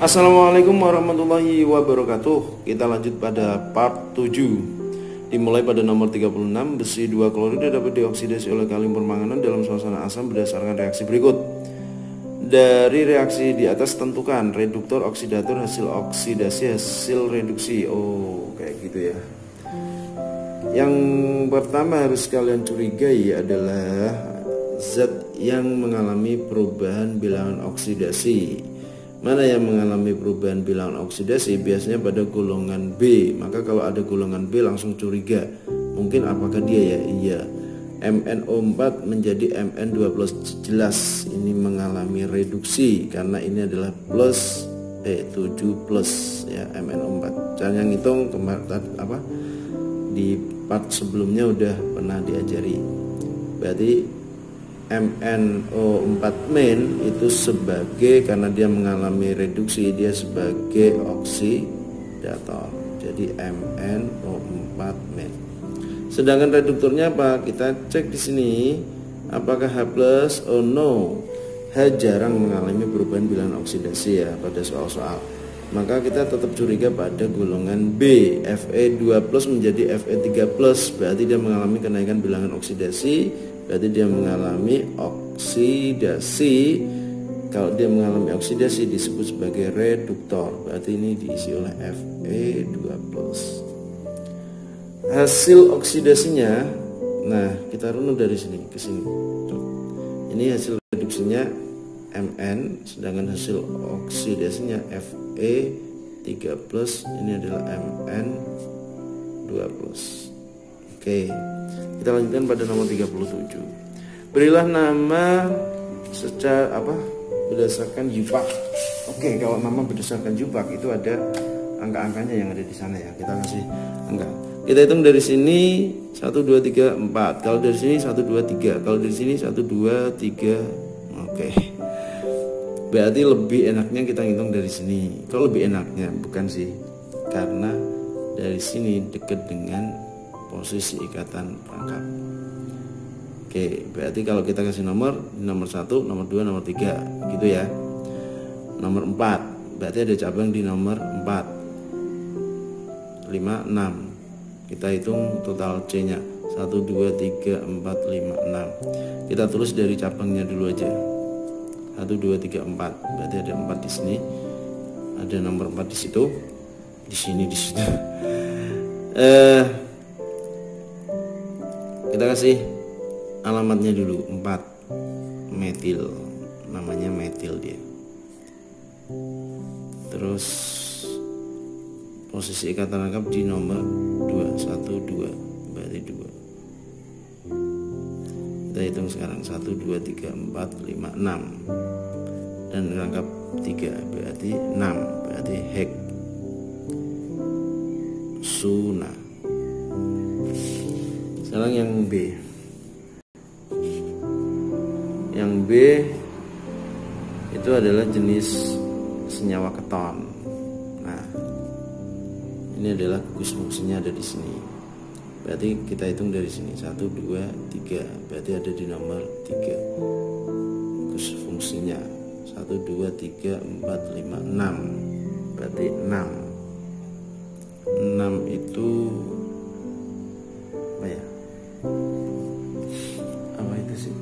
Assalamualaikum warahmatullahi wabarakatuh. Kita lanjut pada part 7. Dimulai pada nomor 36, besi 2 klorida dapat dioksidasi oleh kalium permanganan dalam suasana asam berdasarkan reaksi berikut. Dari reaksi di atas tentukan reduktor, oksidator, hasil oksidasi, hasil reduksi. Oh, kayak gitu ya. Yang pertama harus kalian curigai adalah zat yang mengalami perubahan bilangan oksidasi. Mana yang mengalami perubahan bilangan oksidasi? Biasanya pada golongan B. Maka kalau ada golongan B langsung curiga. Mungkin apakah dia ya? Iya. MnO4 menjadi Mn2+. Jelas ini mengalami reduksi karena ini adalah plus 7 plus ya, MnO4. Jangan ngitung kemarin di part sebelumnya udah pernah diajari. Berarti MnO4 min itu sebagai, karena dia mengalami reduksi, dia sebagai oksidator. Jadi MnO4 min. Sedangkan reduktornya apa? Kita cek di sini. Apakah H+? Oh no. H jarang mengalami perubahan bilangan oksidasi ya pada soal-soal. Maka kita tetap curiga pada golongan B. Fe2+ menjadi Fe3+. Berarti dia mengalami kenaikan bilangan oksidasi. Berarti dia mengalami oksidasi. Kalau dia mengalami oksidasi disebut sebagai reduktor. Berarti ini diisi oleh Fe2+. Hasil oksidasinya, nah kita runut dari sini ke sini. Ini hasil reduksinya Mn, sedangkan hasil oksidasinya Fe3+. Ini adalah Mn2+. Oke, kita lanjutkan pada nomor 37. Berilah nama secara berdasarkan Yupak. Oke, kalau nama berdasarkan Yupak itu ada angka-angkanya yang ada di sana ya. Kita kasih angka. Kita hitung dari sini 1 2 3 4. Kalau dari sini 1 2 3. Kalau dari sini 1 2 3. Oke. Berarti lebih enaknya kita hitung dari sini. Kalau lebih enaknya bukan sih, karena dari sini dekat dengan posisi ikatan rangkap. Oke, berarti kalau kita kasih nomor 1, nomor 2, nomor 3 gitu ya. Nomor 4, berarti ada cabang di nomor 4 5, 6. Kita hitung total C nya 1, 2, 3, 4, 5, 6. Kita tulis dari cabangnya dulu aja. 1, 2, 3, 4. Berarti ada 4 di sini. Ada nomor 4 di situ. Di sini, di situ. Kita kasih alamatnya dulu 4 metil, namanya metil dia. Terus posisi ikatan rangkap di nomor 2, 1, 2, berarti 2. Kita hitung sekarang 1, 2, 3, 4, 5, 6. Dan rangkap 3 berarti 6, berarti heksuna. Sekarang yang B. Yang B itu adalah jenis senyawa keton. Nah, ini adalah gugus fungsinya ada di sini. Berarti kita hitung dari sini 1, 2, 3. Berarti ada di nomor 3. Gugus fungsinya 1, 2, 3, 4, 5, 6. Berarti 6. 6 itu apa ya? Apa itu sih?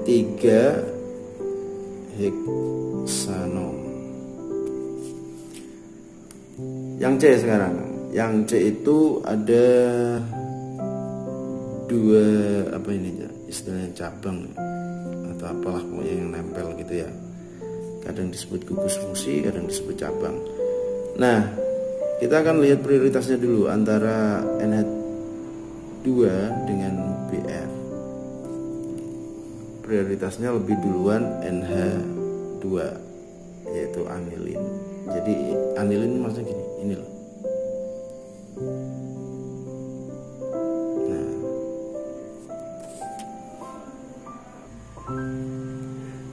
Tiga heksanom. Yang C sekarang. Yang C itu ada 2 apa ini ya? Istilahnya cabang atau apalah pokoknya yang nempel gitu ya. Kadang disebut gugus fungsi, kadang disebut cabang. Nah, kita akan lihat prioritasnya dulu antara NH2 dengan BF. Prioritasnya lebih duluan NH2, yaitu anilin. Jadi anilin maksudnya gini, ini loh.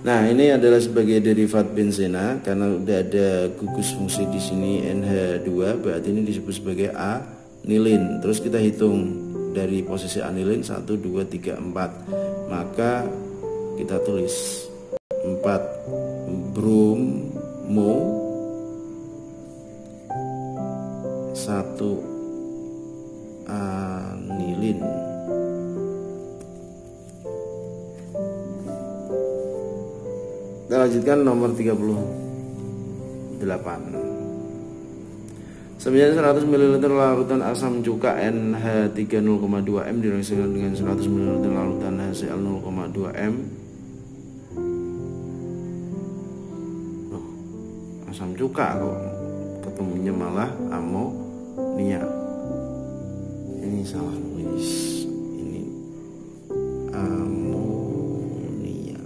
Nah, ini adalah sebagai derivat benzena karena udah ada gugus fungsi di sini NH2, berarti ini disebut sebagai A nilin. Terus kita hitung dari posisi anilin 1, 2, 3, 4. Maka kita tulis 4 bromo, 1 anilin. Kita lanjutkan nomor 38. Sebanyak 100 ml larutan asam cuka NH3 0,2 M direaksikan dengan 100 ml larutan HCl 0,2 M. Asam cuka kok ketemunya malah amonia. Ini salah nulis. Ini amonia.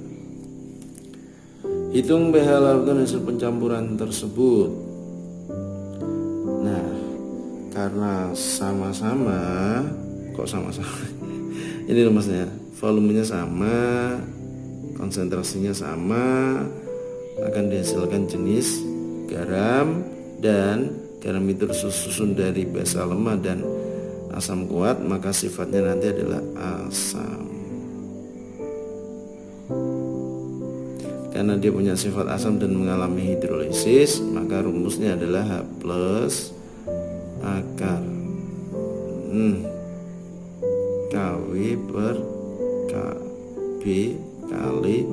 Hitung pH larutan hasil pencampuran tersebut. Nah, karena sama-sama, kok sama-sama? Ini rumusnya, volumenya sama, konsentrasinya sama, akan dihasilkan jenis garam, dan garam itu tersusun dari basa lemah dan asam kuat, maka sifatnya nanti adalah asam. Karena dia punya sifat asam dan mengalami hidrolisis, maka rumusnya adalah H plus akar KW per KB kali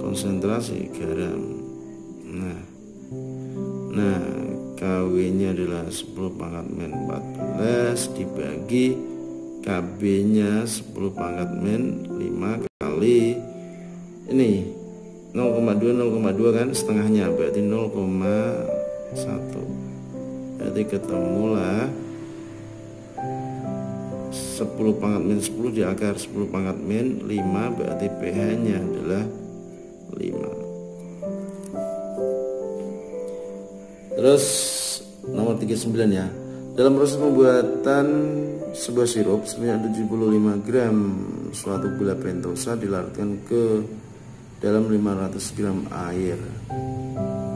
konsentrasi garam. Nah KW nya adalah 10 pangkat min 14 dibagi KB nya 10 pangkat min 5 kali ini 0,2 kan setengahnya, berarti 0,1. Berarti ketemulah 10 pangkat min 10 di akar 10 pangkat min 5, berarti pH nya adalah 5. Terus nomor 39 ya. Dalam proses pembuatan sebuah sirup sebanyak 75 gram suatu gula pentosa dilarutkan ke dalam 500 gram air.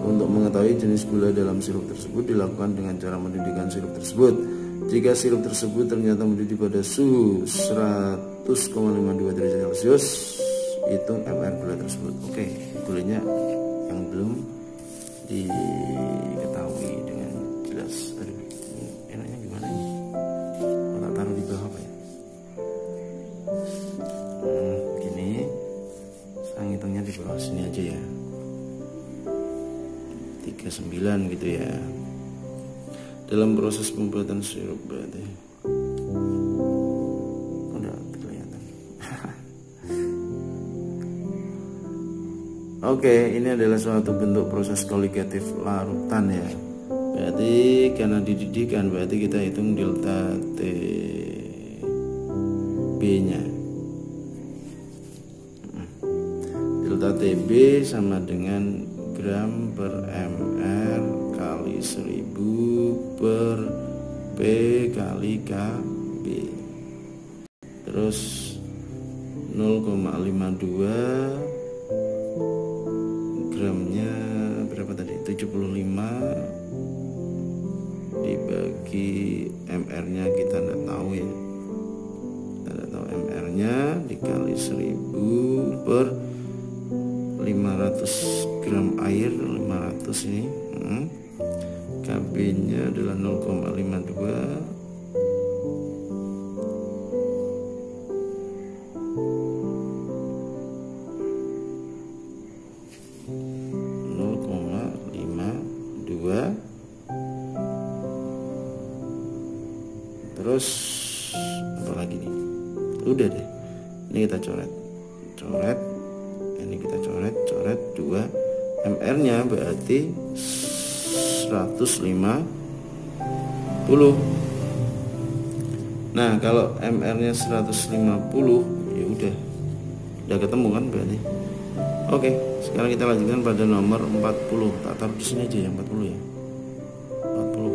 Untuk mengetahui jenis gula dalam sirup tersebut dilakukan dengan cara mendidihkan sirup tersebut. Jika sirup tersebut ternyata mendidih pada suhu 100,52 derajat Celcius, hitung mR gula tersebut. Oke, gulanya yang belum diketahui dengan jelas. Aduh, enaknya gimana nih? Mau tak taruh di bawah apa ya? Gini, saya ngitungnya di bawah sini aja ya. 39 gitu ya. Dalam proses pembuatan sirup berarti udah kelihatan. Oke, ini adalah suatu bentuk proses koligatif larutan ya. Berarti karena dididihkan, berarti kita hitung delta TB nya. Delta TB sama dengan gram per mR kali 1000 per P kali KB. Terus 0,52 gramnya berapa tadi? 75 dibagi mR nya kita tidak tahu ya. Kita tidak tahu mR nya dikali 1000 per 500 gram air, 500 ini. KB nya adalah 0,52. Terus apa lagi nih? Udah deh. Ini kita coret. Ini kita coret 2. MR nya berarti 150. Nah, kalau MR nya 150, ya udah ketemu kan berarti. Oke, sekarang kita lanjutkan pada nomor 40. Tak taruh di sini aja ya, 40 ya. 40.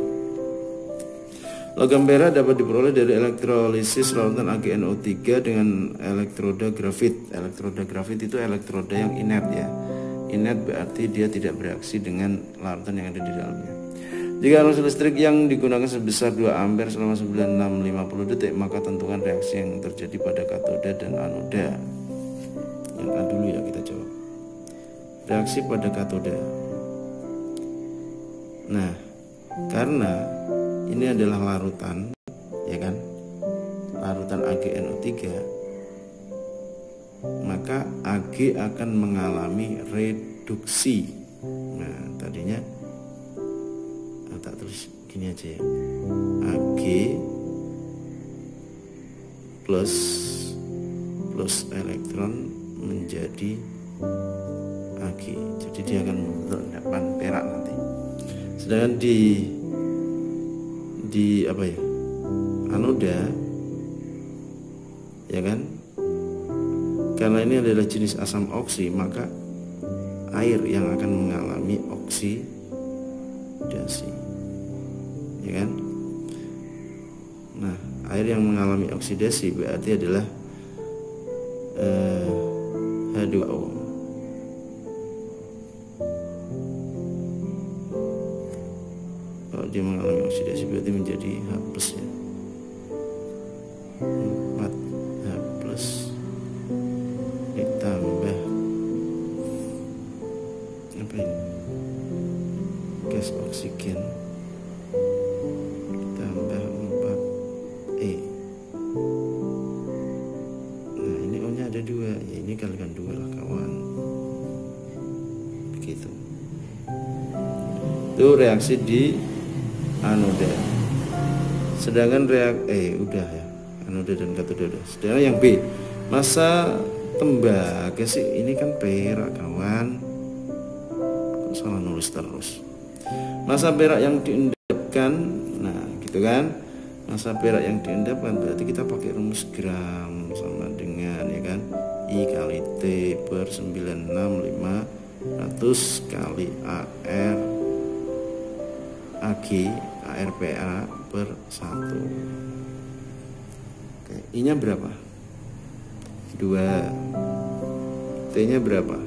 Logam perak dapat diperoleh dari elektrolisis larutan AgNO3 dengan elektroda grafit. Elektroda grafit itu elektroda yang inert ya. Inert berarti dia tidak bereaksi dengan larutan yang ada di dalamnya. Jika arus listrik yang digunakan sebesar 2 ampere selama 9650 detik, maka tentukan reaksi yang terjadi pada katoda dan anoda. Yang A dulu ya kita jawab. Reaksi pada katoda. Nah, karena ini adalah larutan, ya kan? Larutan AgNO3, maka Ag akan mengalami reduksi. Nah, tadinya tak tulis gini aja ya. Ag plus elektron menjadi Ag. Jadi dia akan membentuk endapan perak nanti. Sedangkan di apa ya? Anoda, ya kan? Karena ini adalah jenis asam oksi, maka air yang akan mengalami oksidasi, ya kan? Nah, air yang mengalami oksidasi berarti adalah H2O. Kalau dia mengalami oksidasi berarti menjadi H+ ya. 4H+ ditambah apa ini? Gas oksigen ditambah 4E. Nah, ini O nya ada 2, ya ini kalikan 2 lah kawan. Begitu. Itu reaksi di anoda. Sedangkan udah ya, anoda dan katoda udah. Sedangkan yang B, massa tembaga sih, ini kan perak kawan. Kok salah nulis terus. Massa perak yang diendapkan, nah gitu kan. Massa perak yang diendapkan berarti kita pakai rumus gram, sama dengan ya kan, I kali T per 96500 kali AR Ag ARPA per 1. Oke, I nya berapa? 2. T nya berapa?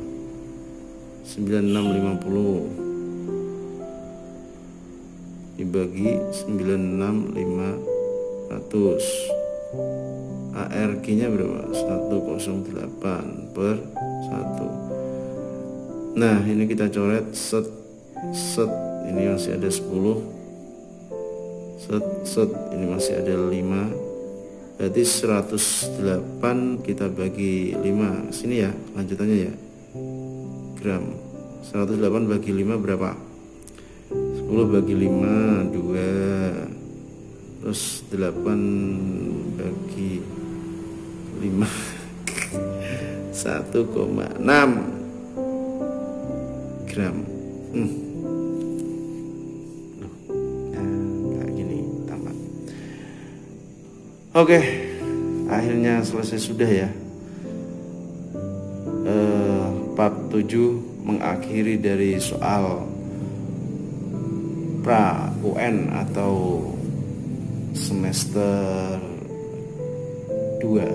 9650 dibagi 96500. ARG nya berapa? 108 per 1. Nah, ini kita coret set. Ini masih ada 10. Set ini masih ada 5. Berarti 108 kita bagi 5. Sini ya lanjutannya ya. Gram. 108 bagi 5 berapa? 10 bagi 5 2. Terus 8 bagi 5 1,6 gram. Oke, akhirnya selesai sudah ya. Part 7 mengakhiri dari soal pra UN atau semester 2,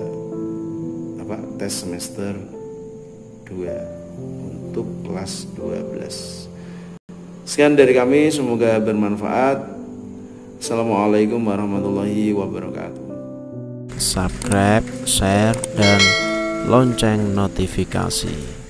tes semester 2 untuk kelas 12. Sekian dari kami, semoga bermanfaat. Assalamualaikum warahmatullahi wabarakatuh. Subscribe, share, dan lonceng notifikasi.